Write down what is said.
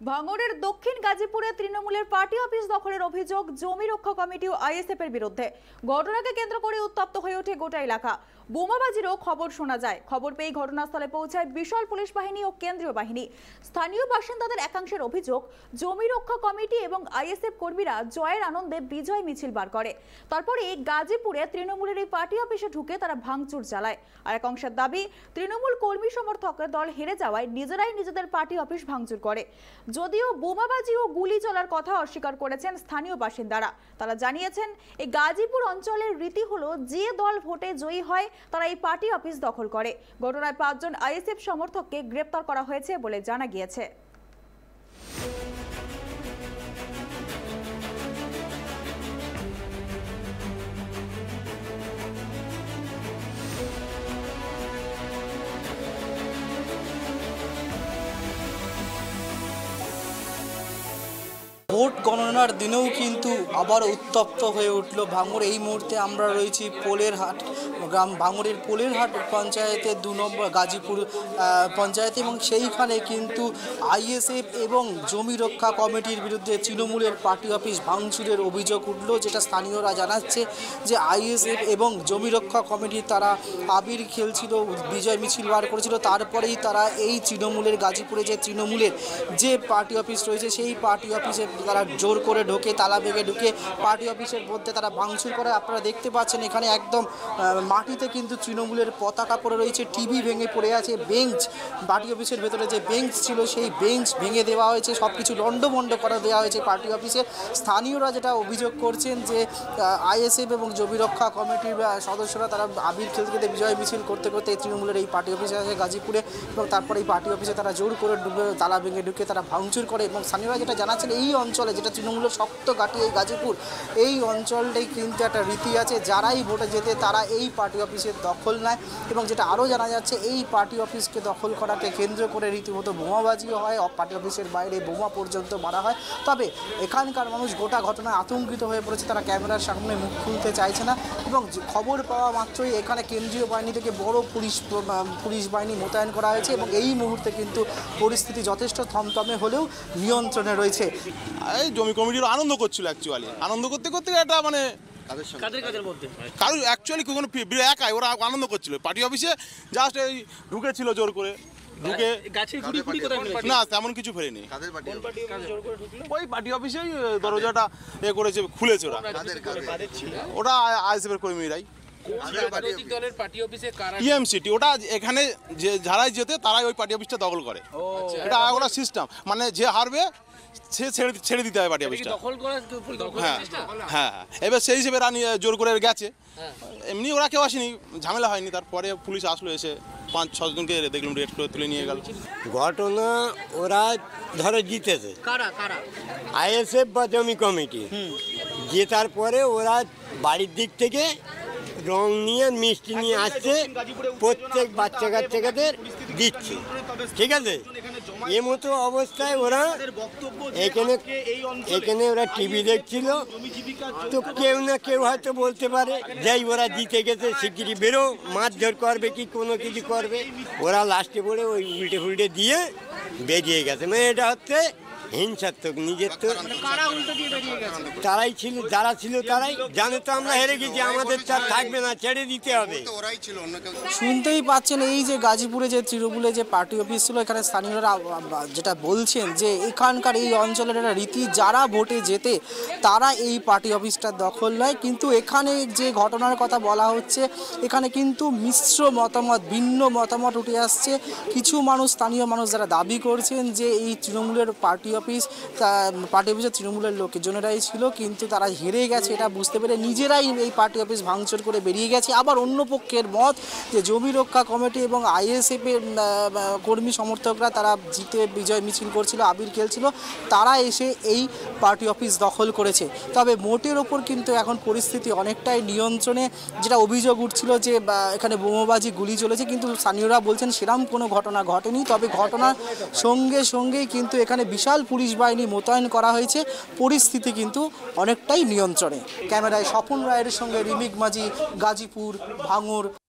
ভাঙড়ের দক্ষিণ গাজীপুরে তৃণমূলের পার্টি অফিস দখলের অভিযোগ জমি রক্ষা কমিটি ও আইএসএফ এর বিরুদ্ধে। ঘটনাকে কেন্দ্র করে উত্তপ্ত হয়ে ওঠে গোটা এলাকা। বোমাবাজিরও খবর শোনা যায়। খবর পেয়ে ঘটনাস্থলে পৌঁছায় বিশাল পুলিশ বাহিনী ও কেন্দ্রীয় বাহিনী। স্থানীয় বাসিন্দাদের একাংশের অভিযোগ, জমি রক্ষা কমিটি এবং আইএসএফ কর্মীরা জয়ের আনন্দে বিজয় মিছিল বার করে। তারপরে গাজীপুরে তৃণমূলের এই পার্টি অফিসে ঢুকে তারা ভাঙচুর চালায়। আর এক অংশের দাবি, তৃণমূল কর্মী সমর্থকের দল হেরে যাওয়ায় নিজেরাই নিজেদের পার্টি অফিস ভাঙচুর করে। যদিও বোমাবাজি ও গুলি চলার কথা অস্বীকার করেছেন স্থানীয় বাসিন্দারা। তারা জানিয়েছেন, এই গাজীপুর অঞ্চলের রীতি হলো যে দল ভোটে জয়ী হয় তারা এই পার্টি অফিস দখল করে। ঘটনায় 5 জন আইএসএফ সমর্থককে গ্রেপ্তার করা হয়েছে বলে জানা গিয়েছে। ভোট গণনার দিনেও কিন্তু আবার উত্তপ্ত হয়ে উঠল ভাঙড়। এই মুহূর্তে আমরা রয়েছি পোলেরহাট গ্রাম, ভাঙড়ের পোলেরহাট পঞ্চায়েতের 2 নম্বর গাজীপুর পঞ্চায়েতে, এবং সেইখানে কিন্তু আইএসএফ এবং জমি রক্ষা কমিটির বিরুদ্ধে তৃণমূলের পার্টি অফিস ভাঙচুরের অভিযোগ উঠল। যেটা স্থানীয়রা জানাচ্ছে যে আইএসএফ এবং জমি রক্ষা কমিটি তারা আবির খেলছিল, বিজয় মিছিল বার করেছিল। তারপরেই তারা এই তৃণমূলের গাজীপুরে যে তৃণমূলের যে পার্টি অফিস রয়েছে সেই পার্টি অফিসে তারা জোর করে ঢোকে, তালা ভেঙে ঢুকে পার্টি অফিসের মধ্যে তারা ভাঙচুর করে। আপনারা দেখতে পাচ্ছেন এখানে একদম মাটিতে কিন্তু তৃণমূলের পতাকা পড়ে রয়েছে, টিভি ভেঙে পড়ে আছে, বেঞ্চ, পার্টি অফিসের ভেতরে যে বেঞ্চ ছিল সেই বেঞ্চ ভেঙে দেওয়া হয়েছে, সব কিছু লণ্ডভণ্ড করে দেওয়া হয়েছে পার্টি অফিসে। স্থানীয়রা যেটা অভিযোগ করছেন যে আইএসএফ এবং জমি রক্ষা কমিটির সদস্যরা তারা আবির খেলতে খেলতে বিজয় মিছিল করতে করতে তৃণমূলের এই পার্টি অফিসে আসে গাজীপুরে, এবং তারপরে এই পার্টি অফিসে তারা জোর করে তালা ভেঙে ঢুকে তারা ভাঙচুর করে। এবং স্থানীয়রা যেটা জানাচ্ছেন, এই অঞ্চলে যেটা তৃণমূলের শক্ত ঘাঁটি এই গাজীপুর, এই অঞ্চলটাই কিন্তু একটা রীতি আছে, যারাই ভোটে যেতে তারা এই পার্টি অফিসের দখল নেয়। এবং যেটা আরও জানা যাচ্ছে, এই পার্টি অফিসকে দখল করাকে কেন্দ্র করে রীতিমতো বোমাবাজিও হয়, পার্টি অফিসের বাইরে বোমা পর্যন্ত মারা হয়। তবে এখানকার মানুষ গোটা ঘটনায় আতঙ্কিত হয়ে পড়েছে, তারা ক্যামেরার সামনে মুখ খুলতে চাইছে না। এবং খবর পাওয়া মাত্রই এখানে কেন্দ্রীয় বাহিনী থেকে বড় পুলিশ বাহিনী মোতায়েন করা হয়েছে, এবং এই মুহূর্তে কিন্তু পরিস্থিতি যথেষ্ট থমথমে হলেও নিয়ন্ত্রণে রয়েছে। এই জমি কমিটির আনন্দ করছিল, অ্যাকচুয়ালি আনন্দ করতে করতে একটা মানে কারোর অ্যাকচুয়ালি কোনো একাই ওরা আনন্দ করছিল। পার্টি অফিসে জাস্ট এই ঢুকেছিল জোর করে, ঢুকে না তেমন কিছু ফেরেনি। ওই পার্টি অফিসেই দরজাটা করেছে, খুলেছে ওরা, ওটা আইএসএফের কর্মীরাই। টিএমসিটি ওটা এখানে যে যারাই যেতে তারাই ওই পার্টি অফিসটা দখল করে। এটা ওরা সিস্টেম, মানে যে হারবে সে ছেড়ে দিতে হয় পার্টি অফিসটা। হ্যাঁ হ্যাঁ, এবার সেই হিসেবে রানি জোর করে গেছে। এমনি ওরা কেউ আসেনি, ঝামেলা হয়নি। তারপরে পুলিশ আসলো, এসে 5-6 জনকে দেখলাম রেড করে তুলে নিয়ে গেল। ঘটনা ওরা ধরো জিতেছে আইএসএফ বা জমি কমিটি, জেতার পরে ওরা বাড়ির দিক থেকে রং নিয়ে মিষ্টি নিয়ে আসছে, প্রত্যেক বাচ্চা কাচ্চাদের দিচ্ছে, ঠিক আছে। এ মতো অবস্থায় ওরা এখানে ওরা টিভি দেখছিল, তো কেউ না কেউ হয়তো বলতে পারে যাই ওরা জিতে গেছে, শিগগিরই বেরো, মারধর করবে কি কোনো কিছু করবে। ওরা লাস্টে পড়ে ওই উল্টে দিয়ে বেরিয়ে গেছে। মানে এটা হচ্ছে হিংসাত্মক। নিজের তো তারাই ছিল, যারা ছিল তারাই জানে তো আমরা হেরে গেছি, আমাদের চার থাকবে না, ছেড়ে দিতে হবে। শুনতেই পাচ্ছেন, এই যে গাজীপুরে যে তৃণমূলে যে পার্টি অফিস ছিল, এখানে স্থানীয়রা যেটা বলছেন যে এখানকার এই অঞ্চলের একটা রীতি, যারা ভোটে যেতে তারা এই পার্টি অফিসটা দখল নেয়। কিন্তু এখানে যে ঘটনার কথা বলা হচ্ছে, এখানে কিন্তু মিশ্র মতামত, ভিন্ন মতামত উঠে আসছে। কিছু মানুষ, স্থানীয় মানুষ যারা দাবি করছেন যে এই তৃণমূলের পার্টি অফিসে তৃণমূলের লোকজনেরাই ছিল, কিন্তু তারা হেরে গেছে এটা বুঝতে পেরে নিজেরাই এই পার্টি অফিস ভাঙচুর করে বেরিয়ে গেছে। আবার অন্য পক্ষের মত যে জমি রক্ষা কমিটি এবং আইএসএফের কর্মী সমর্থকরা তারা জিতে বিজয় মিছিল করছিল, আবির খেলছিল, তারা এসে এই পার্টি অফিস দখল করেছে। তবে মোটের ওপর কিন্তু এখন পরিস্থিতি অনেকটাই নিয়ন্ত্রণে। যেটা অভিযোগ উঠছিল যে এখানে বোমাবাজি, গুলি চলেছে, কিন্তু স্থানীয়রা বলছেন সেরকম কোনো ঘটনা ঘটেনি। তবে ঘটনার সঙ্গেই কিন্তু এখানে বিশাল পুলিশ বাহিনী মোতায়েন করা হয়েছে, পরিস্থিতি কিন্তু অনেকটাই নিয়ন্ত্রণে। ক্যামেরায় স্বপন রায়ের সঙ্গে রিমিক মাঝি, গাজীপুর, ভাঙড়।